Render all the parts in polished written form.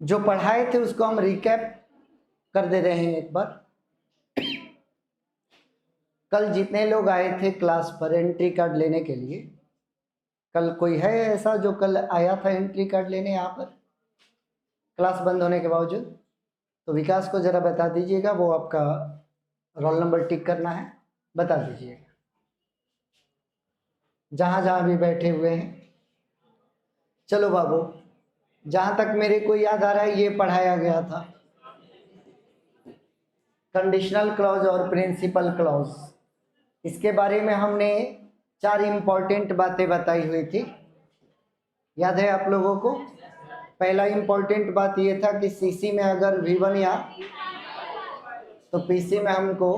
जो पढ़ाए थे उसको हम रिकैप कर दे रहे हैं एक बार। कल जितने लोग आए थे क्लास पर एंट्री कार्ड लेने के लिए, कल कोई है ऐसा जो कल आया था एंट्री कार्ड लेने यहाँ पर क्लास बंद होने के बावजूद? तो विकास को ज़रा बता दीजिएगा, वो आपका रोल नंबर टिक करना है, बता दीजिएगा जहाँ जहाँ भी बैठे हुए हैं। चलो बाबू, जहाँ तक मेरे को याद आ रहा है ये पढ़ाया गया था कंडीशनल क्लॉज और प्रिंसिपल क्लॉज। इसके बारे में हमने 4 इम्पॉर्टेंट बातें बताई हुई थी, याद है आप लोगों को? पहला इम्पॉर्टेंट बात ये था कि सीसी में अगर V1 या तो पीसी में हमको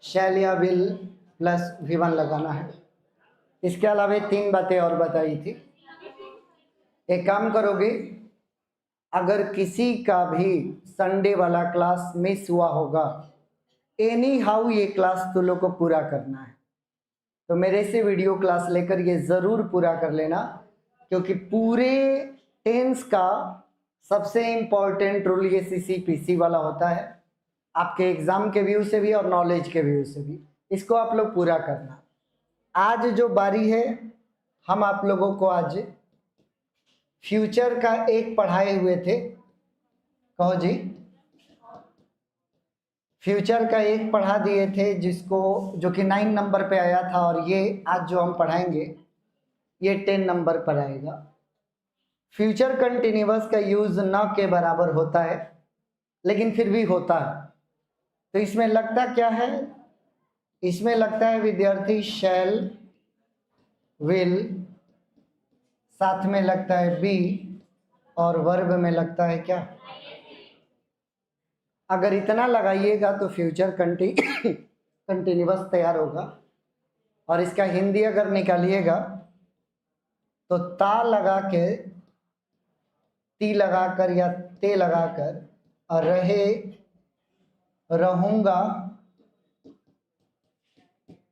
शैल या विल प्लस V1 लगाना है। इसके अलावा 3 बातें और बताई थी। एक काम करोगे, अगर किसी का भी संडे वाला क्लास मिस हुआ होगा, एनी हाउ ये क्लास तुम लोग को पूरा करना है, तो मेरे से वीडियो क्लास लेकर ये ज़रूर पूरा कर लेना, क्योंकि पूरे टेंस का सबसे इम्पोर्टेंट रूल ये CCPC वाला होता है, आपके एग्जाम के व्यू से भी और नॉलेज के व्यू से भी। इसको आप लोग पूरा करना। आज जो बारी है, हम आप लोगों को आज फ्यूचर का एक पढ़ाए हुए थे, कहो जी, फ्यूचर का एक पढ़ा दिए थे जिसको, जो कि 9 नंबर पे आया था, और ये आज जो हम पढ़ाएंगे ये 10 नंबर पर आएगा। फ्यूचर कंटिन्यूअस का यूज न के बराबर होता है, लेकिन फिर भी होता है। तो इसमें लगता क्या है? इसमें लगता है विद्यार्थी शैल, विल, साथ में लगता है बी, और वर्ब में लगता है क्या? अगर इतना लगाइएगा तो फ्यूचर कंटिन्यूअस तैयार होगा। और इसका हिंदी अगर निकालिएगा तो ता लगा के, ती लगाकर या ते लगाकर, और रहे, रहूंगा,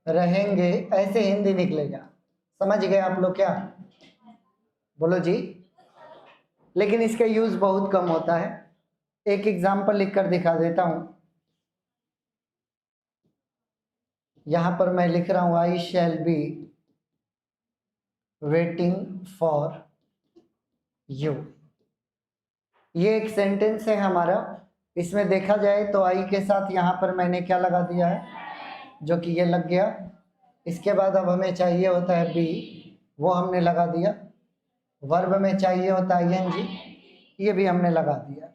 रहेंगे, ऐसे हिंदी निकलेगा। समझ गए आप लोग क्या? बोलो जी। लेकिन इसका यूज बहुत कम होता है। एक एग्जाम्पल लिखकर दिखा देता हूं। यहां पर मैं लिख रहा हूं, I shall be waiting for you. ये एक सेंटेंस है हमारा। इसमें देखा जाए तो आई के साथ यहां पर मैंने क्या लगा दिया है, जो कि ये लग गया। इसके बाद अब हमें चाहिए होता है बी, वो हमने लगा दिया। वर्ब में चाहिए होता है ING, ये भी हमने लगा दिया।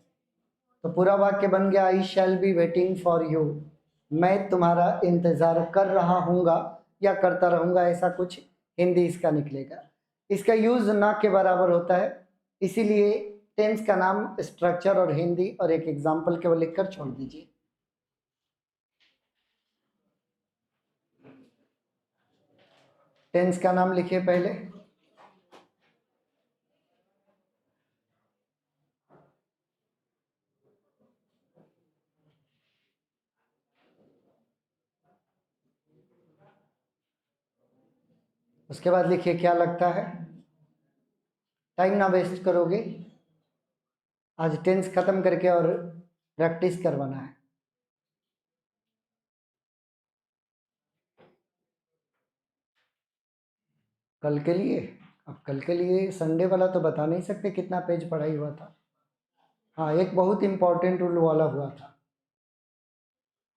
तो पूरा वाक्य बन गया, I shall be waiting for you, मैं तुम्हारा इंतजार कर रहा हूँगा या करता रहूँगा, ऐसा कुछ हिंदी इसका निकलेगा। इसका यूज ना के बराबर होता है, इसीलिए टेंस का नाम, स्ट्रक्चर और हिंदी और एक एग्जाम्पल केवल लिखकर छोड़ दीजिए। टेंस का नाम लिखिए पहले। उसके बाद लिखिए क्या लगता है। टाइम ना वेस्ट करोगे, आज टेंस खत्म करके और प्रैक्टिस करवाना है। कल के लिए, अब कल के लिए संडे वाला तो बता नहीं सकते कितना पेज पढ़ाई हुआ था। हाँ, एक बहुत इंपॉर्टेंट रूल वाला हुआ था,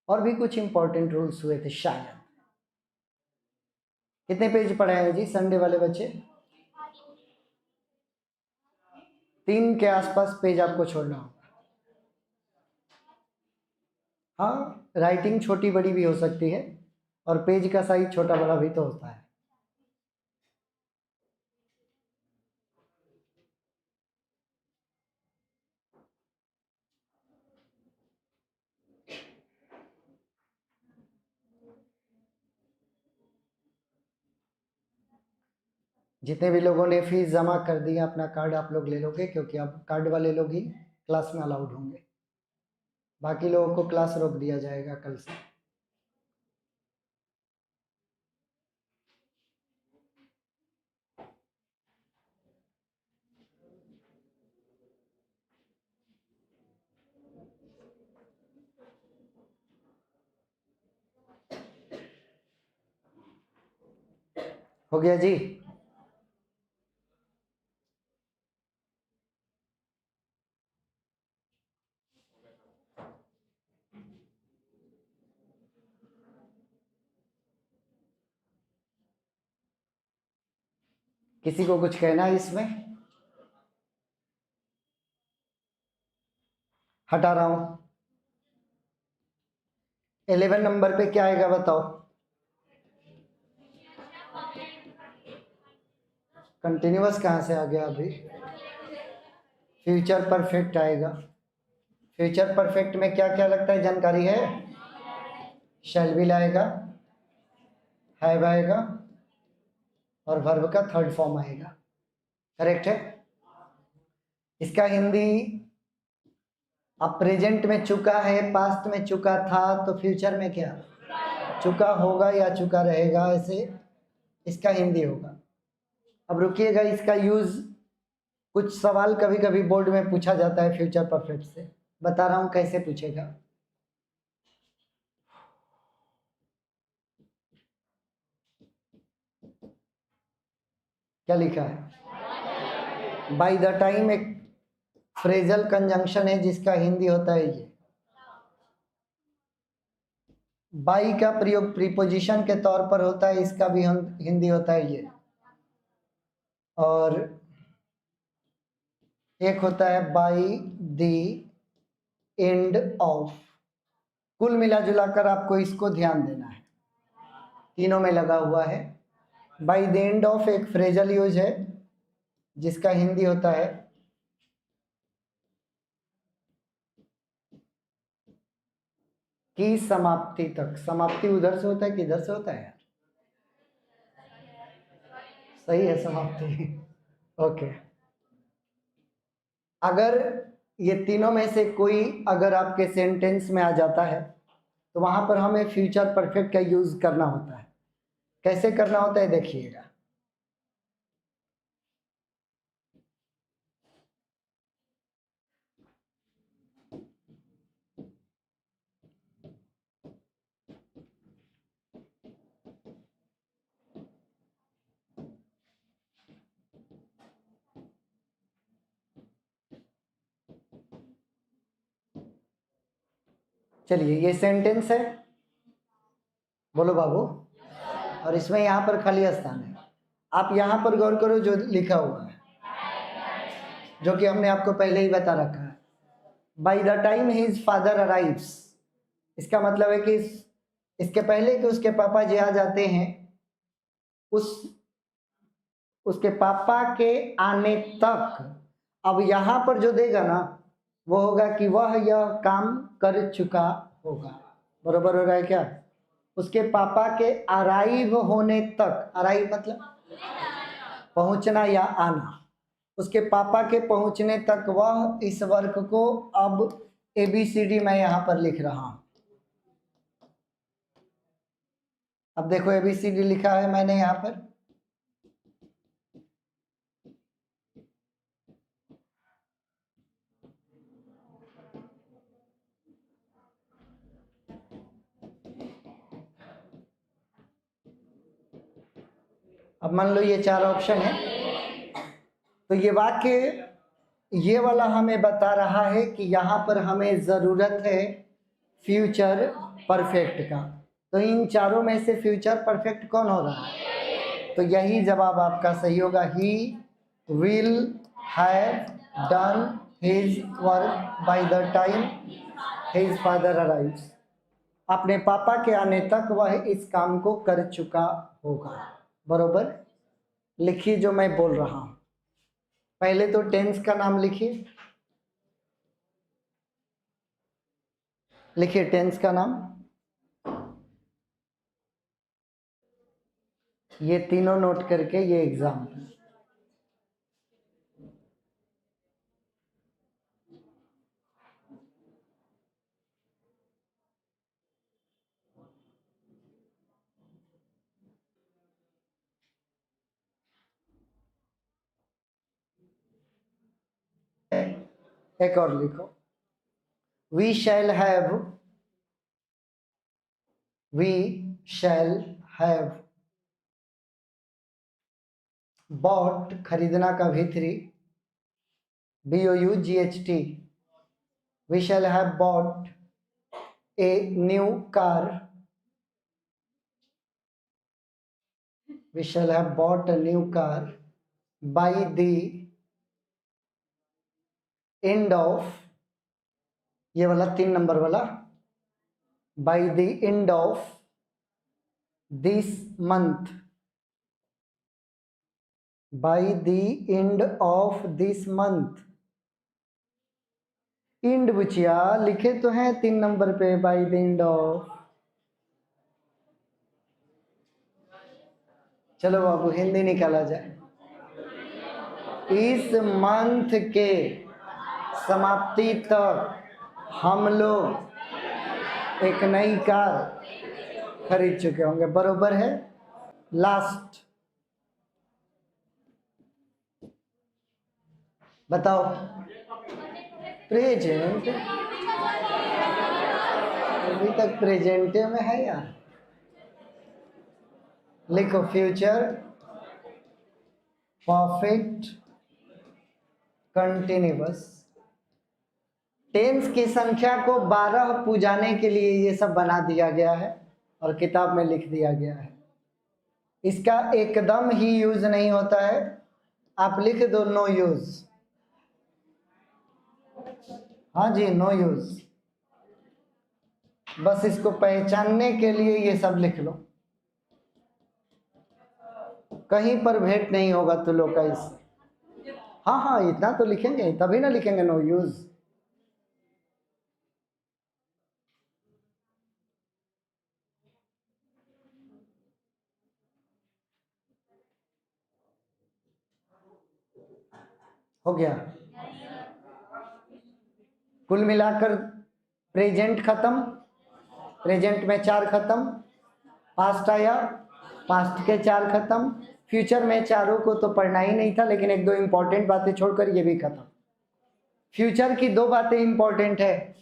और भी कुछ इंपॉर्टेंट रूल्स हुए थे शायद। कितने पेज पढ़े हैं जी संडे वाले बच्चे? 3 के आसपास पेज आपको छोड़ना होगा। हाँ, राइटिंग छोटी बड़ी भी हो सकती है, और पेज का साइज छोटा बड़ा भी तो होता है। जितने भी लोगों ने फीस जमा कर दी, अपना कार्ड आप लोग ले लोगे, क्योंकि अब कार्ड वाले लोग ही क्लास में अलाउड होंगे, बाकी लोगों को क्लास रोक दिया जाएगा कल से। हो गया जी। किसी को कुछ कहना है इसमें? हटा रहा हूं। 11 नंबर पे क्या आएगा बताओ? कंटिन्यूअस कहां से आ गया अभी? फ्यूचर परफेक्ट आएगा। फ्यूचर परफेक्ट में क्या क्या लगता है, जानकारी है? शैल विल आएगा, हैव आएगा, और वर्ब का थर्ड फॉर्म आएगा। करेक्ट है। इसका हिंदी, अब प्रेजेंट में चुका है, पास्ट में चुका था, तो फ्यूचर में क्या चुका होगा या चुका रहेगा, ऐसे इसका हिंदी होगा। अब रुकिएगा, इसका यूज कुछ सवाल कभी कभी बोर्ड में पूछा जाता है फ्यूचर परफेक्ट से, बता रहा हूं कैसे पूछेगा। क्या लिखा है? बाय द टाइम एक फ्रेजल कंजंक्शन है जिसका हिंदी होता है ये। बाई का प्रयोग प्रीपोजिशन के तौर पर होता है, इसका भी हिंदी होता है ये। और एक होता है बाई द एंड ऑफ। कुल मिला जुला कर आपको इसको ध्यान देना है, तीनों में लगा हुआ है। बाई द एंड ऑफ एक फ्रेजल यूज है जिसका हिंदी होता है की समाप्ति तक। समाप्ति उधर से होता है कि इधर से होता है यार? सही है, समाप्ति। ओके। अगर ये तीनों में से कोई अगर आपके सेंटेंस में आ जाता है तो वहां पर हमें फ्यूचर परफेक्ट का यूज करना होता है। कैसे करना होता है देखिएगा। चलिए, ये सेंटेंस है, बोलो बाबू, और इसमें यहां पर खाली स्थान है। आप यहां पर गौर करो जो लिखा हुआ है, जो कि हमने आपको पहले ही बता रखा है। By the time his father arrives, इसका मतलब है कि इसके पहले कि उसके पापा जी आ जाते हैं, उस उसके पापा के आने तक। अब यहां पर जो देगा ना वो होगा कि वह यह काम कर चुका होगा। बरोबर हो रहा है क्या? उसके पापा के अराइव होने तक, अराइव मतलब पहुंचना या आना, उसके पापा के पहुंचने तक वह इस वर्क को, अब ABCD मैं यहां पर लिख रहा हूं। अब देखो ABCD लिखा है मैंने यहां पर। अब मान लो ये 4 ऑप्शन है, तो ये वाक्य ये वाला हमें बता रहा है कि यहाँ पर हमें ज़रूरत है फ्यूचर परफेक्ट का। तो इन चारों में से फ्यूचर परफेक्ट कौन हो रहा है? तो यही जवाब आपका सही होगा। He will have done his work by the time his father arrives. अपने पापा के आने तक वह इस काम को कर चुका होगा। बरोबर। लिखिए जो मैं बोल रहा हूं। पहले तो टेंस का नाम लिखिए, लिखिए टेंस का नाम। ये तीनों नोट करके ये एग्जाम्पल। एक और लिखो, we shall have, we shall have bought खरीदना का भीतरी, BOUGHT, we shall have bought a new car, we shall have bought a new car by the end of, ये वाला 3 नंबर वाला, by the end of this month, by the end of this month। इंड बुचिया लिखे तो हैं 3 number पे, bye the end of. चलो बाबू हिंदी निकाला जाए। इस मंथ के समाप्ति तक हम लोग एक नई कार खरीद चुके होंगे, बरोबर है। लास्ट बताओ, प्रेजेंट, अभी तक प्रेजेंट में है यार। लिखो फ्यूचर परफेक्ट कंटिन्यूअस। टेंस की संख्या को 12 पुजाने के लिए ये सब बना दिया गया है और किताब में लिख दिया गया है। इसका एकदम ही यूज नहीं होता है, आप लिख दो नो यूज। हाँ जी, नो यूज, बस इसको पहचानने के लिए ये सब लिख लो, कहीं पर भेंट नहीं होगा तो लोग का इस। हाँ हाँ, इतना तो लिखेंगे, तभी ना लिखेंगे नो यूज। हो गया। कुल मिलाकर प्रेजेंट खत्म, प्रेजेंट में 4 खत्म, पास्ट आया, पास्ट के 4 खत्म, फ्यूचर में चारों को तो पढ़ना ही नहीं था, लेकिन 1-2 इंपॉर्टेंट बातें छोड़कर ये भी खत्म। फ्यूचर की 2 बातें इंपॉर्टेंट है,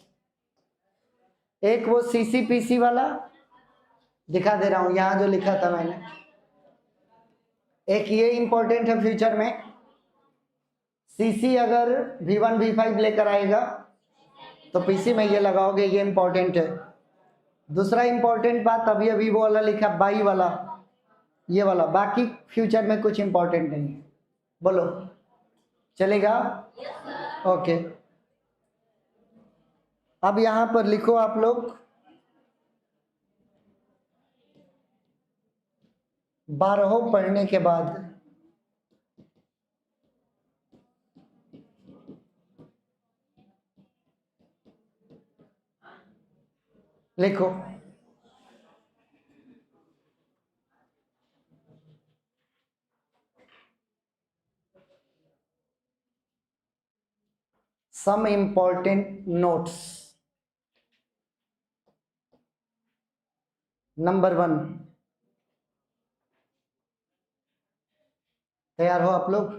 एक वो CCPC वाला दिखा दे रहा हूं यहां जो लिखा था मैंने, एक ये इंपॉर्टेंट है फ्यूचर में। CC अगर V1 V5 लेकर आएगा तो PC में ये लगाओगे, ये इंपॉर्टेंट है। दूसरा इंपॉर्टेंट बात अभी अभी वो वाला लिखा, बाई वाला, ये वाला, बाकी फ्यूचर में कुछ इंपॉर्टेंट नहीं है। बोलो चलेगा? ओके। अब यहां पर लिखो आप लोग 12 पढ़ने के बाद लिखो some important notes। नंबर 1, तैयार हो आप लोग?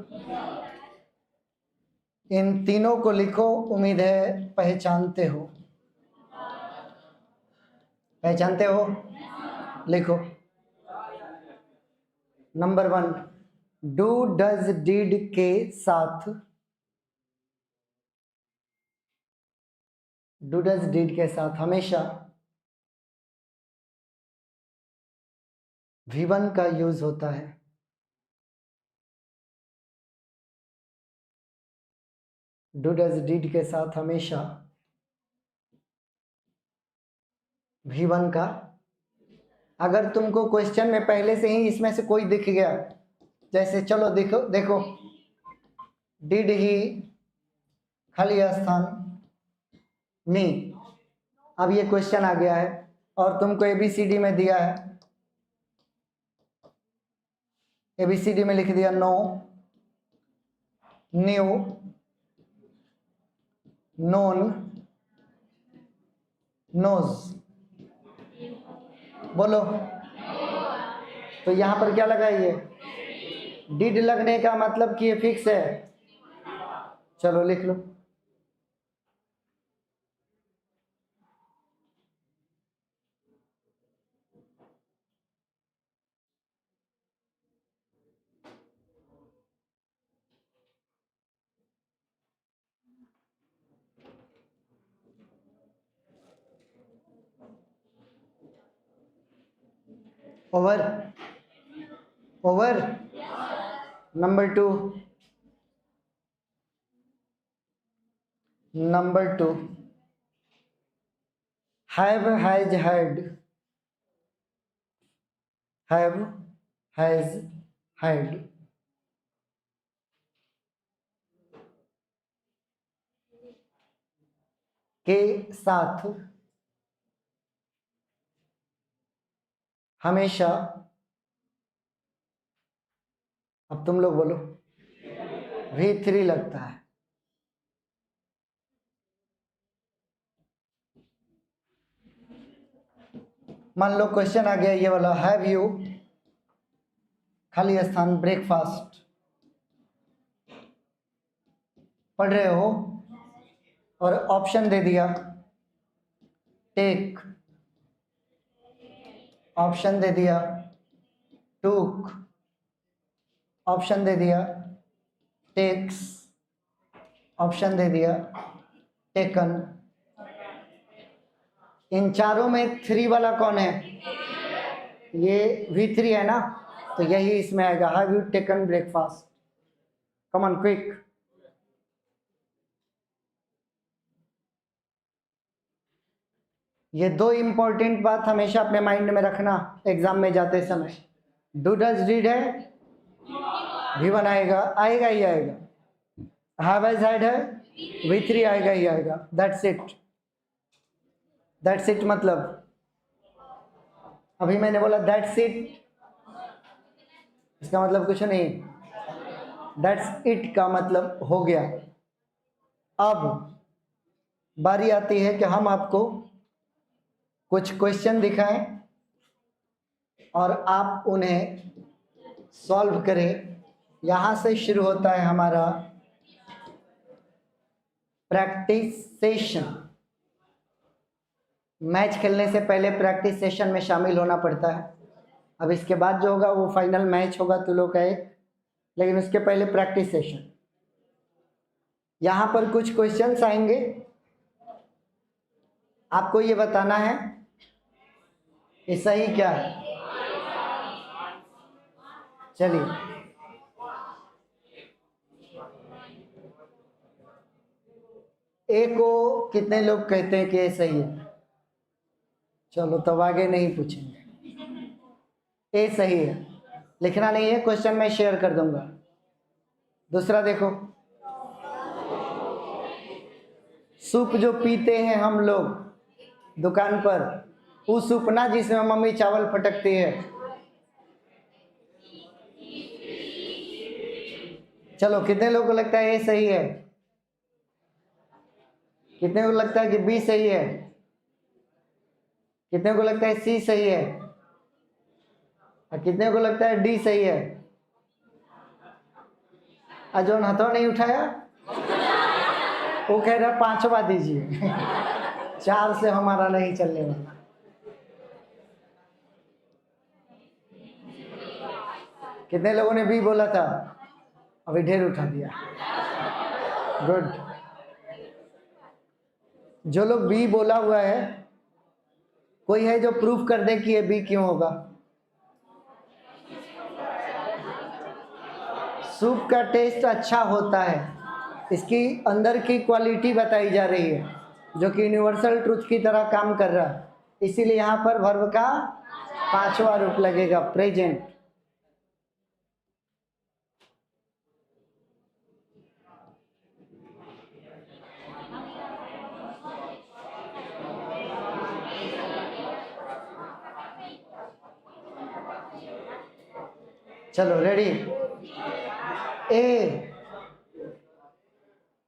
इन तीनों को लिखो, उम्मीद है पहचानते हो। पहचानते हो? लिखो। नंबर 1, डू डज डिड के साथ, डू डज डिड के साथ हमेशा V1 का यूज होता है। डू डज डिड के साथ हमेशा V1 का, अगर तुमको क्वेश्चन में पहले से ही इसमें से कोई दिख गया, जैसे चलो देखो देखो, डिड ही खाली स्थान मी, अब ये क्वेश्चन आ गया है और तुमको ABCD में दिया है, ABCD में लिख दिया नो, न्यू, नोन, नोज। बोलो, तो यहां पर क्या लगा, ये डिड लगने का मतलब कि ये फिक्स है। चलो लिख लो। Over over. Number two, have has had, have has had. के साथ हमेशा, अब तुम लोग बोलो, V3 लगता है। मान लो क्वेश्चन आ गया ये वाला, हैव यू, खाली स्थान ब्रेकफास्ट पढ़ रहे हो और ऑप्शन दे दिया टेक, ऑप्शन दे दिया टूक, ऑप्शन दे दिया टेक्स, ऑप्शन दे दिया टेकन। इन चारों में 3 वाला कौन है? ये V3 है ना, तो यही इसमें आएगा, have you taken breakfast. Come on quick. ये 2 इंपॉर्टेंट बात हमेशा अपने माइंड में रखना एग्जाम में जाते समय। डू डज डीड है, V1 आएगा, आएगा ही आएगा। हैव हैज हैड है, V3 आएगा ही आएगा। That's it, that's it. मतलब अभी मैंने बोला दैट्स इट, इसका मतलब कुछ नहीं, दैट्स इट का मतलब हो गया। अब बारी आती है कि हम आपको कुछ क्वेश्चन दिखाएं और आप उन्हें सॉल्व करें। यहां से शुरू होता है हमारा प्रैक्टिस सेशन। मैच खेलने से पहले प्रैक्टिस सेशन में शामिल होना पड़ता है। अब इसके बाद जो होगा वो फाइनल मैच होगा तुम लोग का एक, लेकिन उसके पहले प्रैक्टिस सेशन। यहां पर कुछ क्वेश्चंस आएंगे, आपको ये बताना है ये सही क्या है। चलिए, ए को कितने लोग कहते हैं कि ये सही है? चलो तब आगे नहीं पूछेंगे। ए सही है, लिखना नहीं है, क्वेश्चन में शेयर कर दूंगा। दूसरा देखो, सूप जो पीते हैं हम लोग दुकान पर, वो सूप ना जिसमें मम्मी चावल फटकती है। चलो, कितने लोगों को लगता है ए सही है? कितने को लगता है कि बी सही है? कितने को लगता है सी सही है? और कितने को लगता है डी सही है? अजोन हथौड़ा नहीं उठाया, वो कह रहा 5वां दीजिए। 4 से हमारा नहीं चलने वाला। कितने लोगों ने बी बोला था? अभी ढेर उठा दिया। गुड। जो लोग बी बोला हुआ है, कोई है जो प्रूफ कर दे कि ये बी क्यों होगा? सूप का टेस्ट अच्छा होता है, इसकी अंदर की क्वालिटी बताई जा रही है, जो कि यूनिवर्सल ट्रूथ की तरह काम कर रहा है। इसीलिए यहाँ पर वर्ब का 5वां रूप लगेगा, प्रेजेंट। चलो रेडी, ए,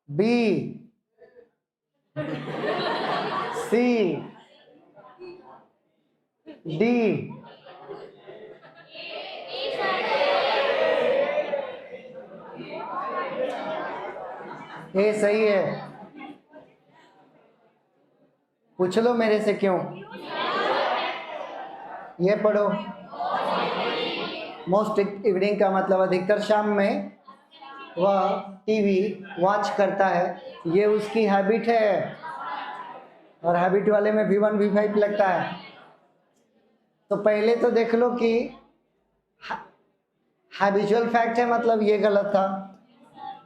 बी, सी, डी, ए सही है। पूछ लो मेरे से क्यों? ये पढ़ो, मोस्ट इवनिंग का मतलब अधिकतर शाम में वह टीवी वॉच करता है, ये उसकी हैबिट है। और हैबिट वाले में V1 V5 लगता है। तो पहले तो देख लो कि हैबिचुअल फैक्ट है, मतलब ये गलत था,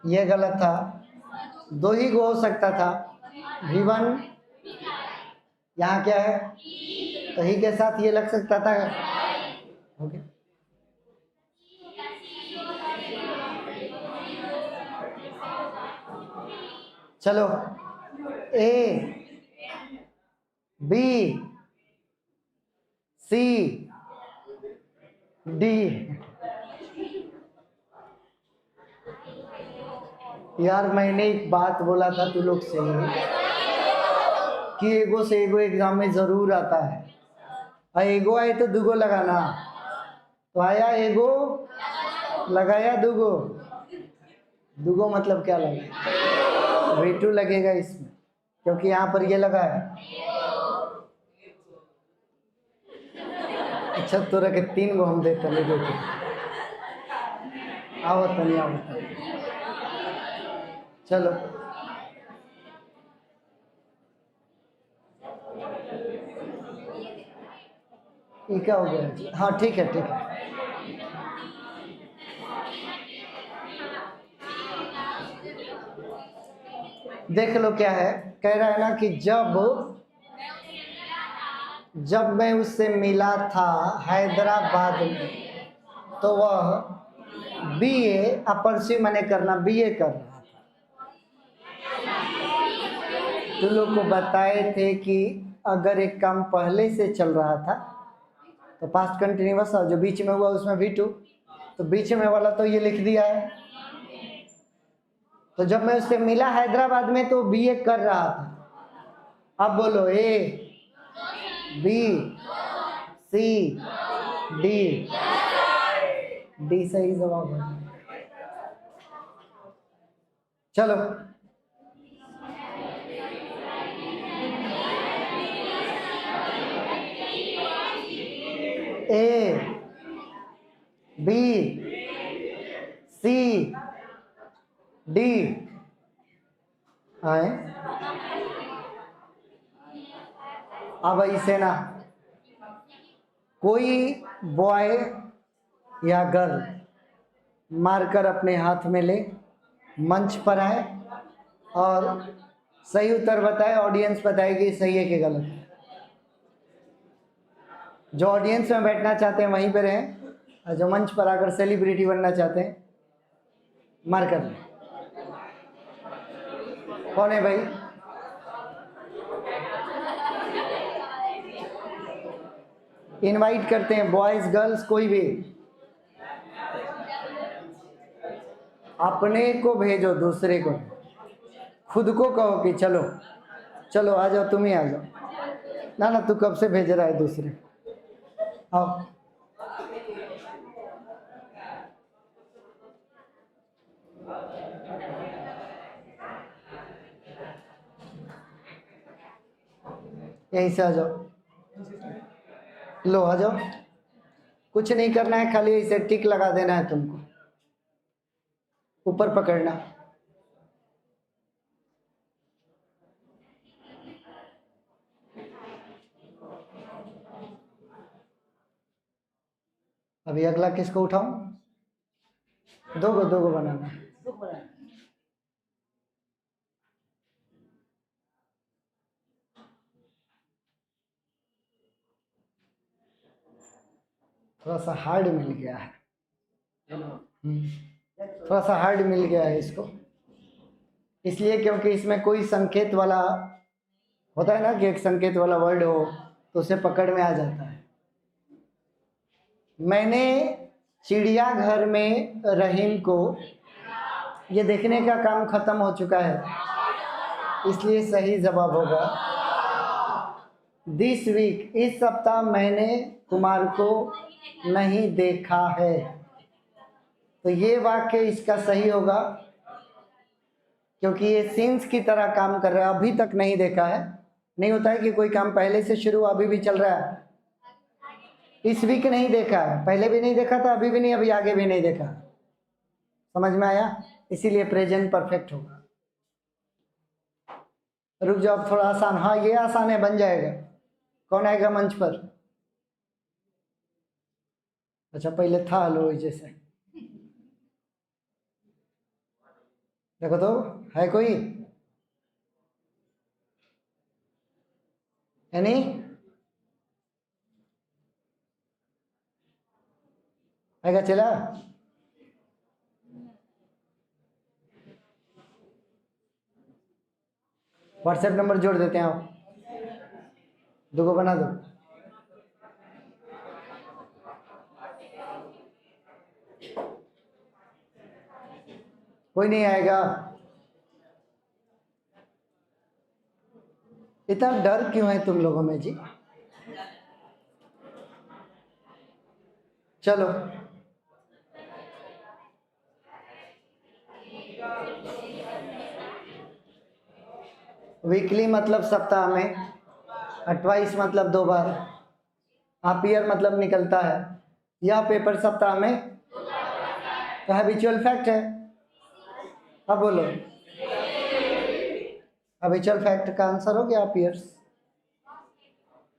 ये गलत था, दो ही गो हो सकता था। V1 यहाँ क्या है, तो ही के साथ ये लग सकता था। ओके, चलो A B C D। यार मैंने एक बात बोला था तू लोग से कि एगो से एगो एग्जाम में जरूर आता है, और एगो आए तो दुगो लगाना, तो आया एगो, लगाया दुगो। दुगो मतलब क्या लगा, V2 लगेगा इसमें, क्योंकि यहाँ पर ये लगा है। अच्छा तो रखे 3 गो हम देते नहीं देते। आओ तनी, आओ तनी, चलो ये क्या हो गया। हाँ ठीक है ठीक है। देख लो क्या है, कह रहा है ना कि जब मैं उससे मिला था हैदराबाद में, तो वह BA अपरसी मैंने करना BA कर रहा था। तो लोग को बताए थे कि अगर एक काम पहले से चल रहा था तो पास्ट कंटिन्यूअस, और जो बीच में हुआ उसमें V2, तो बीच में वाला तो ये लिख दिया है। तो जब मैं उससे मिला हैदराबाद में तो BA कर रहा था। अब बोलो A B C D। D सही जवाब है। चलो A B C D आए। अब इसे ना कोई बॉय या गर्ल मार्कर अपने हाथ में ले, मंच पर आए और सही उत्तर बताए। ऑडियंस बताएगी सही है कि गलत है। जो ऑडियंस में बैठना चाहते हैं वहीं पर रहें, और जो मंच पर आकर सेलिब्रिटी बनना चाहते हैं मार्कर लें। कौन है भाई? इनवाइट करते हैं, बॉयज गर्ल्स कोई भी, अपने को भेजो, दूसरे को, खुद को कहो कि चलो चलो आ जाओ, तुम ही आ जाओ। ना ना तू कब से भेज रहा है दूसरे, आओ। यहीं से आ जाओ, लो आ जाओ। कुछ नहीं करना है, खाली इसे टिक लगा देना है तुमको, ऊपर पकड़ना। अभी अगला किसको उठाऊं? दो गो बनाना। थोड़ा सा हार्ड मिल गया है, थोड़ा सा हार्ड मिल गया है इसको, इसलिए क्योंकि इसमें कोई संकेत वाला होता है ना, कि एक संकेत वाला वर्ड हो तो उसे पकड़ में आ जाता है। मैंने चिड़ियाघर में रहीम को, ये देखने का काम खत्म हो चुका है, इसलिए सही जवाब होगा दिस वीक, इस सप्ताह मैंने कुमार को नहीं देखा है। तो ये वाक्य इसका सही होगा, क्योंकि ये सिंस की तरह काम कर रहा है। अभी तक नहीं देखा है, नहीं होता है कि कोई काम पहले से शुरू अभी भी चल रहा है। इस वीक नहीं देखा है, पहले भी नहीं देखा था, अभी भी नहीं, अभी आगे भी नहीं देखा। समझ में आया? इसीलिए प्रेजेंट परफेक्ट होगा। रुक जाओ, थोड़ा आसान, हाँ ये आसान है, बन जाएगा। कौन आएगा मंच पर? अच्छा पहले था लो जैसे, देखो तो है कोई, है नहीं? आएगा चला? व्हाट्सएप नंबर जोड़ देते हैं, आप दो को बना दो। कोई नहीं आएगा? इतना डर क्यों है तुम लोगों में जी? चलो वीकली मतलब सप्ताह में, 28 मतलब 2 बार, हाफ ईयर मतलब निकलता है, यह पेपर सप्ताह में तो हैबिचुअल फैक्ट है। अब बोलो, हैबिचुअल फैक्ट का आंसर हो गया हाफ ईयर्स।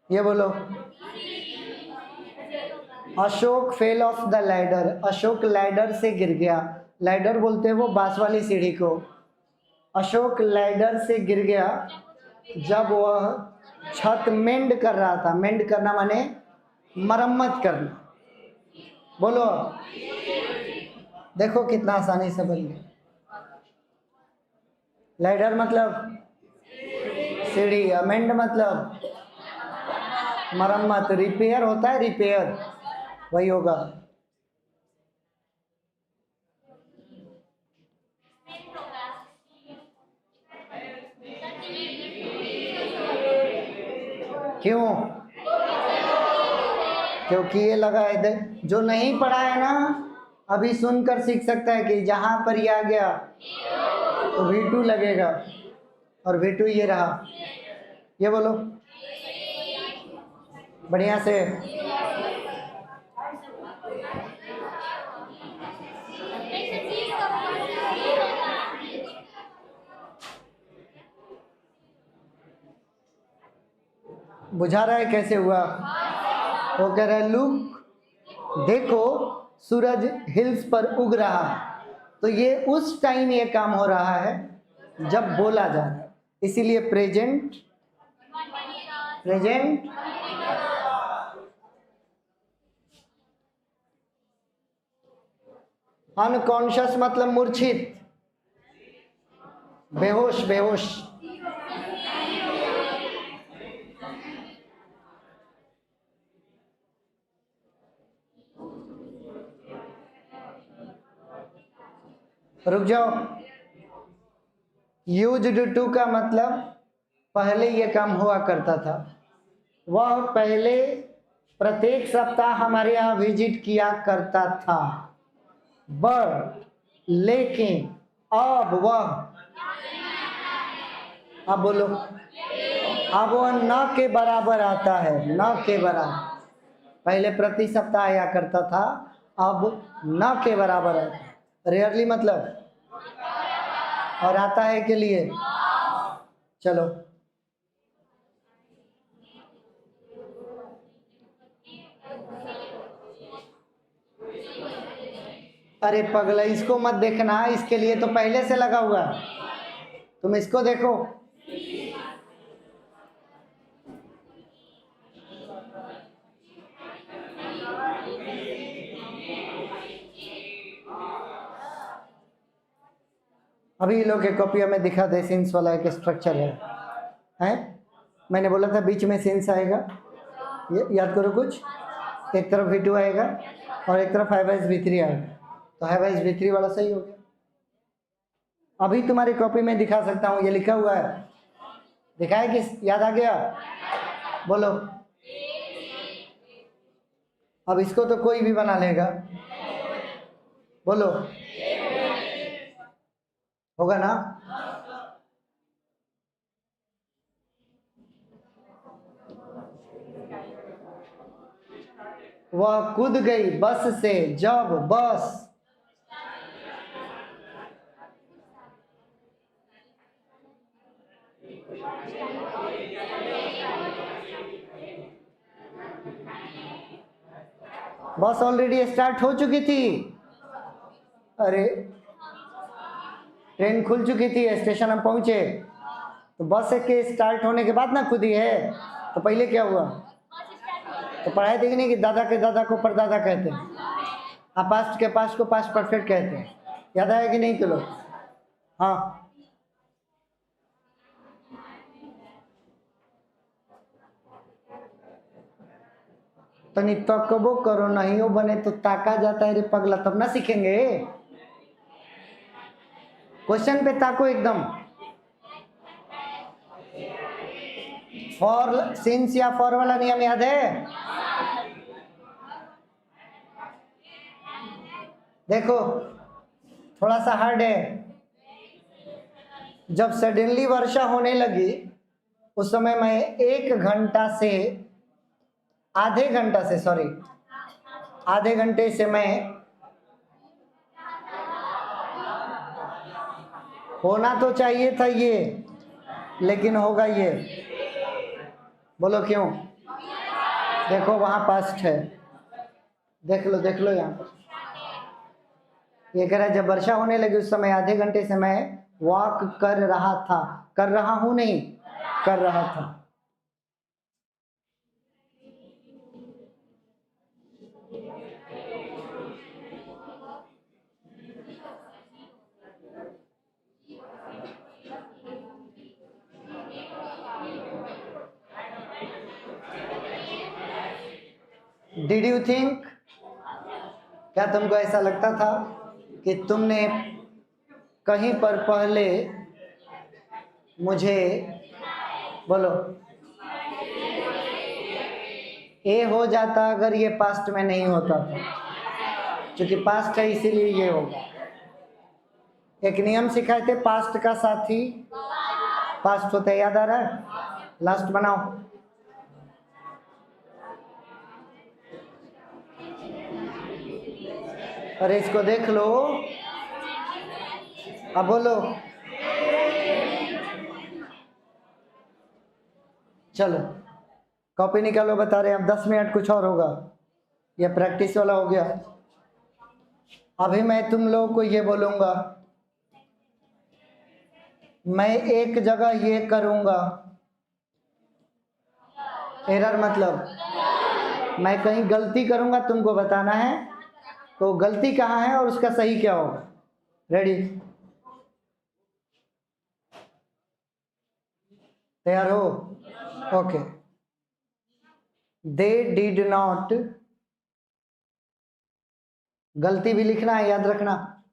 ये बोलो, Ashok fell off the ladder, Ashok ladder से गिर गया। लैडर बोलते हैं वो बांस वाली सीढ़ी को। अशोक लैडर से गिर गया जब वह छत मेंड कर रहा था। मेंड करना माने मरम्मत करना। बोलो, देखो कितना आसानी से बन गया। लैडर मतलब सीढ़ी, अमेंड मतलब मरम्मत, रिपेयर होता है, रिपेयर वही होगा। क्यों? क्योंकि ये लगा है, जो नहीं पढ़ा है ना अभी सुनकर सीख सकता है कि जहां पर ये आ गया तो V2 लगेगा, और V2 ये रहा। ये बोलो बढ़िया से। बुझा रहा है कैसे हुआ? वो कह रहा है लुक, देखो सूरज हिल्स पर उग रहा है। तो ये उस टाइम ये काम हो रहा है जब बोला जा रहा है, इसीलिए प्रेजेंट। प्रेजेंट अनकॉन्शियस मतलब मूर्छित, बेहोश, बेहोश। रुक जाओ, यूज्ड टू का मतलब पहले ये काम हुआ करता था। वह पहले प्रत्येक सप्ताह हमारे यहाँ विजिट किया करता था, बट लेकिन अब वह, अब बोलो, अब वह न के बराबर आता है, न के बराबर। पहले प्रति सप्ताह आया करता था, अब न के बराबर आता है। रेयरली मतलब, और आता है के लिए। चलो अरे पगला, इसको मत देखना, इसके लिए तो पहले से लगा हुआ है, तुम इसको देखो। अभी लोग के कॉपियों में दिखा दे, सिंस वाला एक स्ट्रक्चर है, हैं? मैंने बोला था बीच में सिंस आएगा, ये याद करो कुछ। एक तरफ V2 आएगा और एक तरफ V3 आएगा, तो V3 वाला सही हो गया। अभी तुम्हारी कॉपी में दिखा सकता हूँ, ये लिखा हुआ है, दिखाए कि याद आ गया? बोलो, अब इसको तो कोई भी बना लेगा, बोलो, होगा ना? वह कूद गई बस से जब बस बस ऑलरेडी स्टार्ट हो चुकी थी। अरे ट्रेन खुल चुकी थी, स्टेशन हम पहुंचे, तो बस के स्टार्ट होने के बाद ना खुदी है, तो पहले क्या हुआ? तो पढ़ाई थी कि नहीं कि दादा के दादा को परदादा कहते हैं, पास्ट के पास्ट को पास्ट परफेक्ट कहते हैं, याद आया कि नहीं? चलो हाँ, तो नहीं तकबो करो, नहीं हो बने तो ताका जाता है रे पगला, तब ना सीखेंगे। क्वेश्चन पे ताको एकदम। फॉर सिंस या फॉर वाला नियम याद है? देखो थोड़ा सा हार्ड है। जब सडनली वर्षा होने लगी उस समय मैं आधे घंटे से मैं होना तो चाहिए था ये, लेकिन होगा ये। बोलो क्यों? देखो वहां पास्ट है, देख लो यहाँ पर ये कह रहा है जब वर्षा होने लगी उस समय आधे घंटे से मैं वॉक कर रहा था, कर रहा हूं नहीं, कर रहा था। डिड यू थिंक, क्या तुमको ऐसा लगता था कि तुमने कहीं पर पहले मुझे, बोलो, ए हो जाता अगर ये पास्ट में नहीं होता था, क्योंकि पास्ट है इसीलिए ये होगा। एक नियम सिखाए थे, पास्ट का साथी पास्ट होता है, याद आ रहा है? लास्ट बनाओ। अरे इसको देख लो, अब बोलो। चलो कॉपी निकालो, बता रहे हैं अब 10 मिनट कुछ और होगा, ये प्रैक्टिस वाला हो गया। अभी मैं तुम लोगों को ये बोलूंगा, मैं एक जगह ये करूंगा, एरर मतलब मैं कहीं गलती करूंगा, तुमको बताना है तो गलती कहाँ है और उसका सही क्या होगा। रेडी? तैयार हो? ओके। दे डिड नॉट, गलती भी लिखना है, याद रखना,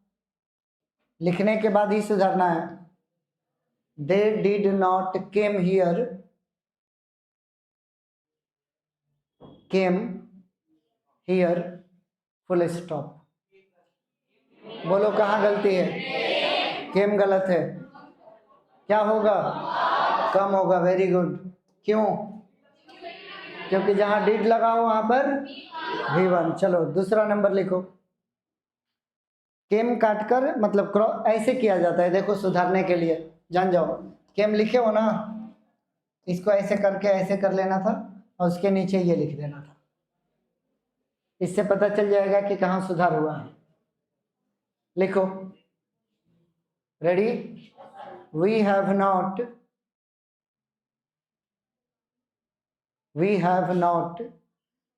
लिखने के बाद ही सुधारना है। They did not came here, came here, full stop. बोलो कहाँ गलती है? केम गलत है, क्या होगा? कम होगा। Very good. क्यों? क्योंकि जहां डिड लगा हो वहां पर V1। चलो दूसरा नंबर लिखो। केम काटकर मतलब ऐसे किया जाता है, देखो सुधारने के लिए जान जाओ। केम लिखे हो ना, इसको ऐसे करके ऐसे कर लेना था और उसके नीचे ये लिख देना था, इससे पता चल जाएगा कि कहाँ सुधार हुआ है। लिखो। Ready? We have not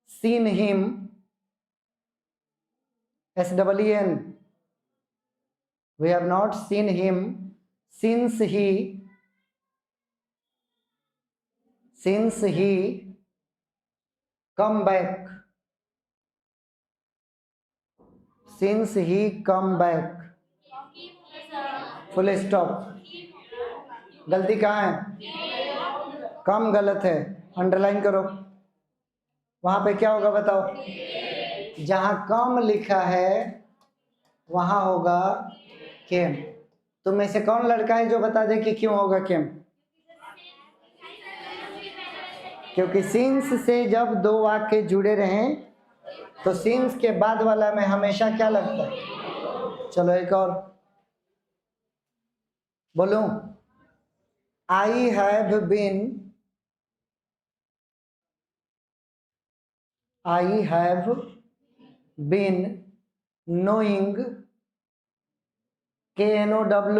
seen him, SEEN, we have not seen him since he come back, full stop. गलती कहाँ है? कम गलत है, अंडरलाइन करो। वहां पे क्या होगा बताओ? जहां कम लिखा है वहां होगा केम। तुम में से कौन लड़का है जो बता दे कि क्यों होगा केम? क्योंकि सिंस से जब दो वाक्य जुड़े रहें तो सिंस के बाद वाला में हमेशा क्या लगता है? चलो एक और बोलूं। I have been knowing, KNOWING,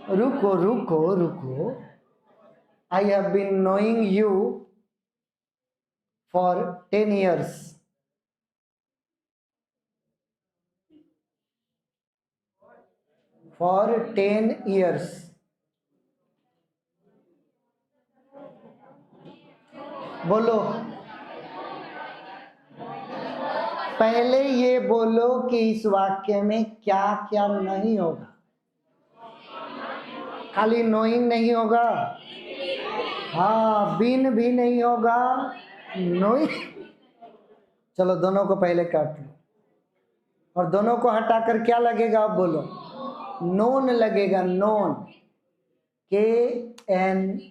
रुको, I have been knowing you for 10 years. For 10 years. बोलो, पहले ये बोलो कि इस वाक्य में क्या क्या नहीं होगा। खाली नोइंग नहीं होगा, हाँ, बिन भी नहीं होगा, नोइंग। चलो दोनों को पहले काट लो, और दोनों को हटाकर क्या लगेगा आप बोलो? नोन लगेगा, नोन, KNOWN।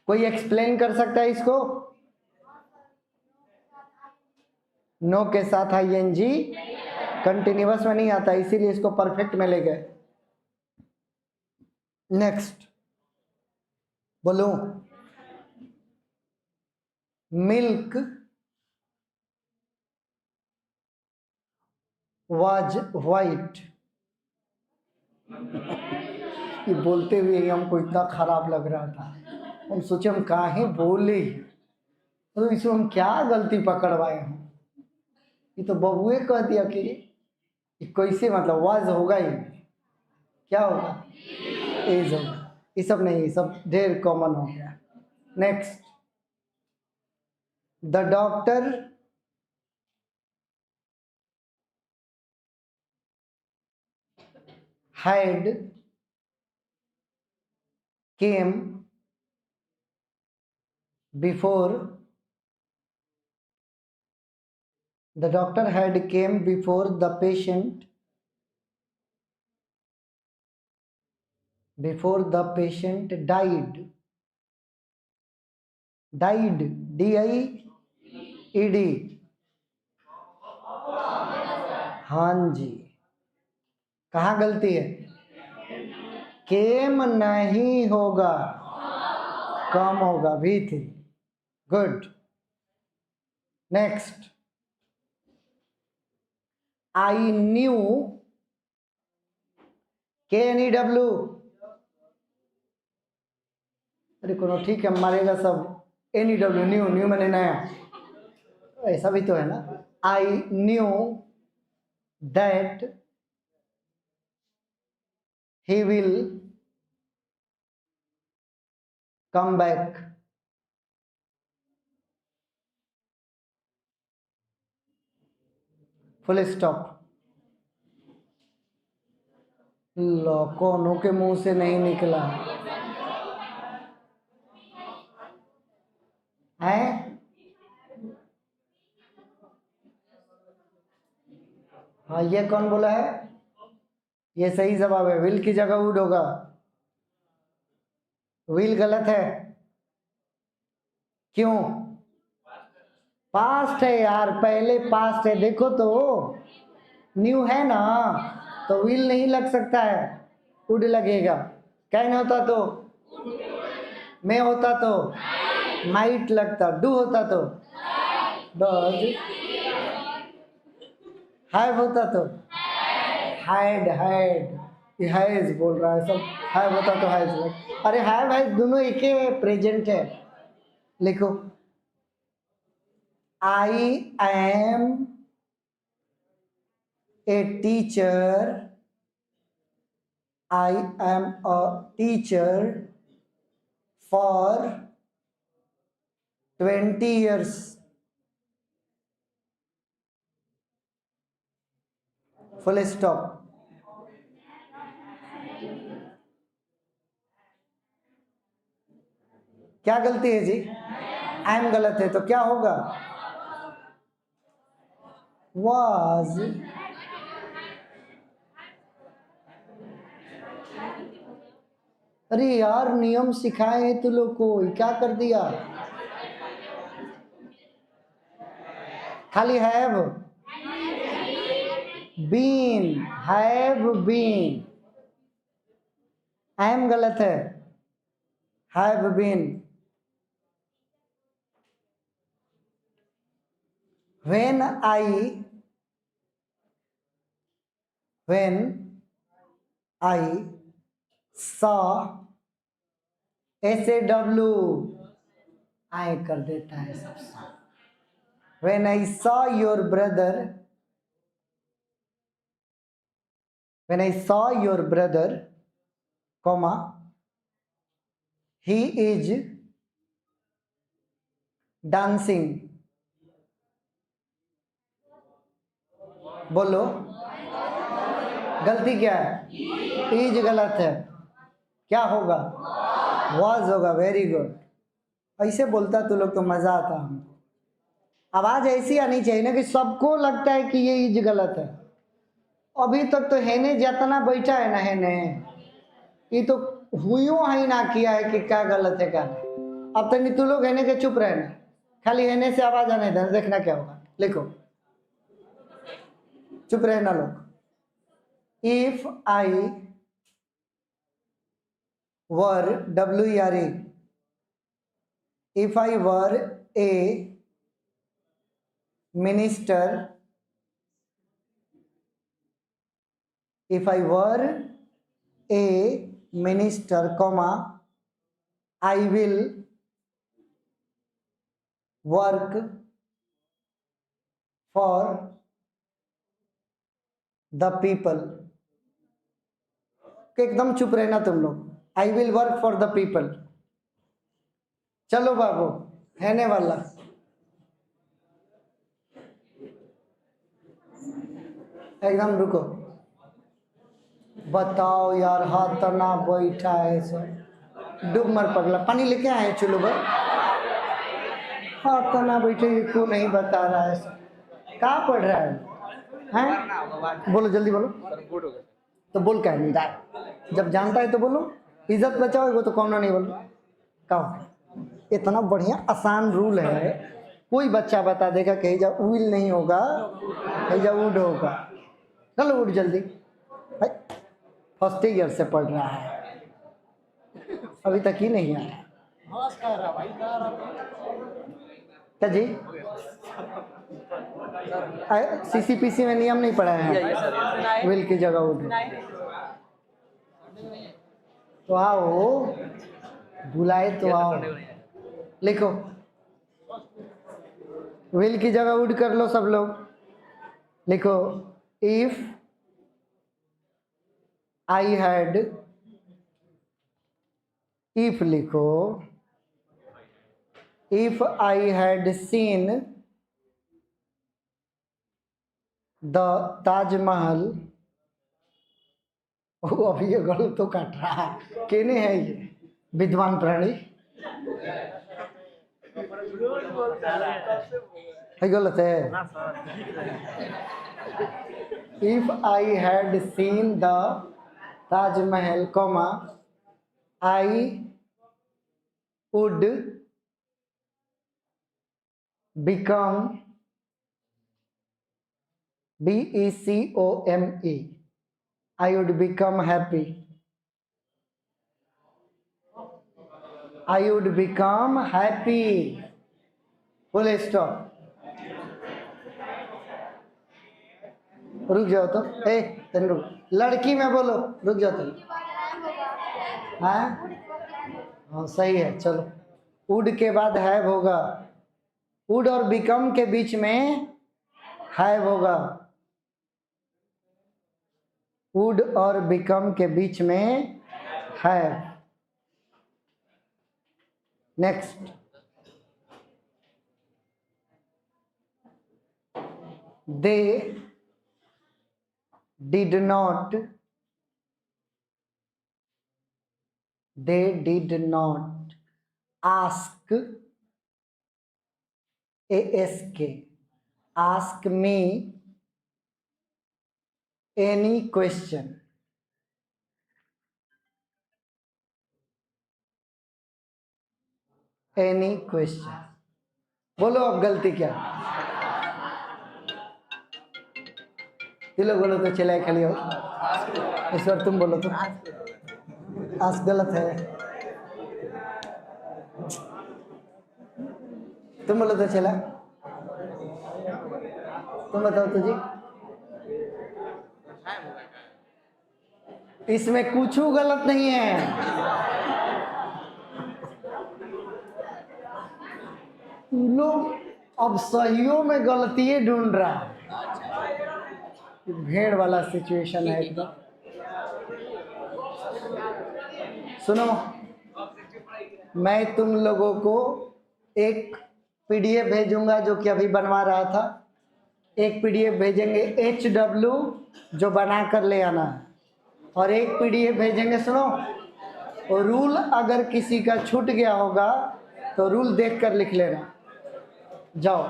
कोई एक्सप्लेन कर सकता है इसको? नो के साथ ING कंटिन्यूअस में नहीं आता, इसीलिए इसको परफेक्ट में ले गए। नेक्स्ट बोलो, मिल्क वाज वाइट। ये बोलते हुए ही हमको इतना खराब लग रहा था, हम सोचे हम काहे बोले, तो इसमें हम क्या गलती पकड़वाए हम। ये तो बबुए कह दिया कि कैसे, मतलब वाज होगा ही, क्या होगा? एज होगा। ये सब नहीं, ये सब ढेर कॉमन हो गया। Next, the doctor had came before, the doctor had came before the patient, before the patient died, died, DIED। हाँ जी, कहाँ गलती है? केम नहीं होगा, कम होगा, V3। Good. Next, I knew, KNEW। अरे कोनो ठीक है, मारेगा सब NEW, न्यू, न्यू मैंने नया, ऐसा भी तो है ना। I knew that he will come back, full stop. लो, कोनों के मुंह से नहीं निकला है। हाँ, ये कौन बोला है? ये सही जवाब है, विल की जगह वुड होगा। विल गलत है, क्यों? पास्ट है यार, पहले पास्ट है, देखो तो, न्यू है ना, तो विल नहीं लग सकता है, वुड लगेगा। कैन होता तो, में होता तो, माइट लगता, डू होता तो, डज, हैव होता तो, हैड, हैड, ये हैज बोल रहा है सब, हैव होता तो हैज लग। अरे हैव हैज दोनों एक ही प्रेजेंट है। लिखो, I am a teacher, I am a teacher for 20 years। Full stop. क्या गलती है जी? एम गलत है, तो क्या होगा? वाज। अरे यार, नियम सिखाए हैं तू लोग को, क्या कर दिया? खाली have been, have been, am गलत है। have been. When I saw SAW, I कर देता है सबसे. When I saw your brother, comma, he is dancing. बोलो गलती क्या है? इज गलत है, क्या होगा? वाज होगा. Very good. ऐसे बोलता तू लोग तो मजा आता हमको. आवाज ऐसी आनी चाहिए ना कि सबको लगता है कि ये इज गलत है. अभी तक तो हेने जितना बैठा है ना, हेने ये तो हुइयों ही ना किया है कि क्या गलत है क्या नहीं. अब तक तू लोग हेने के चुप रहना, खाली हेने से आवाज आने देना, देखना क्या होगा. लिखो, चुप रहना लोग. If I were, WERE, if I were a minister, comma, I will work for the people. एकदम चुप रहना तुम लोग. I will work for the people. चलो बाबू, हैने वाला. एकदम रुको. बताओ यार, हाथ तना बैठा है सब. डूब मर पगला. पानी लेके आए चलो भाई. हाथ तना बैठे क्यों नहीं बता रहा है सब. कहाँ पढ़ रहा है? हैं? बोलो जल्दी बोलो. तो बोल क्या नहीं रहा. जब जानता है तो बोलो. इज्जत बचाओगे तो कौन नहीं बोलो. कहो. इतना बढ़िया आसान रूल है. कोई बच्चा बता देगा कहीं जा विल नहीं होगा, कहीं जा वुड होगा. चलो वुड जल्दी. भाई फर्स्ट ईयर से पढ़ रहा है, अभी तक ही नहीं आया. क्या जी? CCPC में नियम नहीं पढ़ा है विल की जगह वुड. तो आओ, बुलाए तो आओ. लिखो, विल की जगह वुड कर लो सब लोग. लिखो, इफ आई हैड, इफ लिखो, if I had seen the Taj Mahal. अभी ये गलत तो काट रहा है. केने है ये विद्वान प्राणी. गलत है. If I had seen the Taj Mahal, comma, I would become, BECOME, I would become happy. I would become happy. बोले स्टॉप. रुक जाओ तो. तन रुक. लड़की में बोलो. रुक जाओ तुम. हाँ सही है. चलो, वुड के बाद हैव होगा. वुड और बिकम के बीच में हैव होगा. वुड और बिकम के बीच में have. Next, they did not ask, ask me any question. बोलो अब गलती क्या. बोलो तो चला खाली हो. इस बार तुम बोलो तो. आस गलत है. तुम बोलो तो चला, तुम बताओ तो जी। इसमें कुछ गलत नहीं है। लोग अब सहियों में गलती ढूंढ रहा है। भेड़ वाला सिचुएशन है एकदम। सुनो, मैं तुम लोगों को एक पीडीएफ भेजूंगा जो कि अभी बनवा रहा था। एक पीडीएफ भेजेंगे HW जो बना कर ले आना है, और एक पीडीएफ भेजेंगे, सुनो, और रूल अगर किसी का छूट गया होगा तो रूल देख कर लिख लेना। जाओ।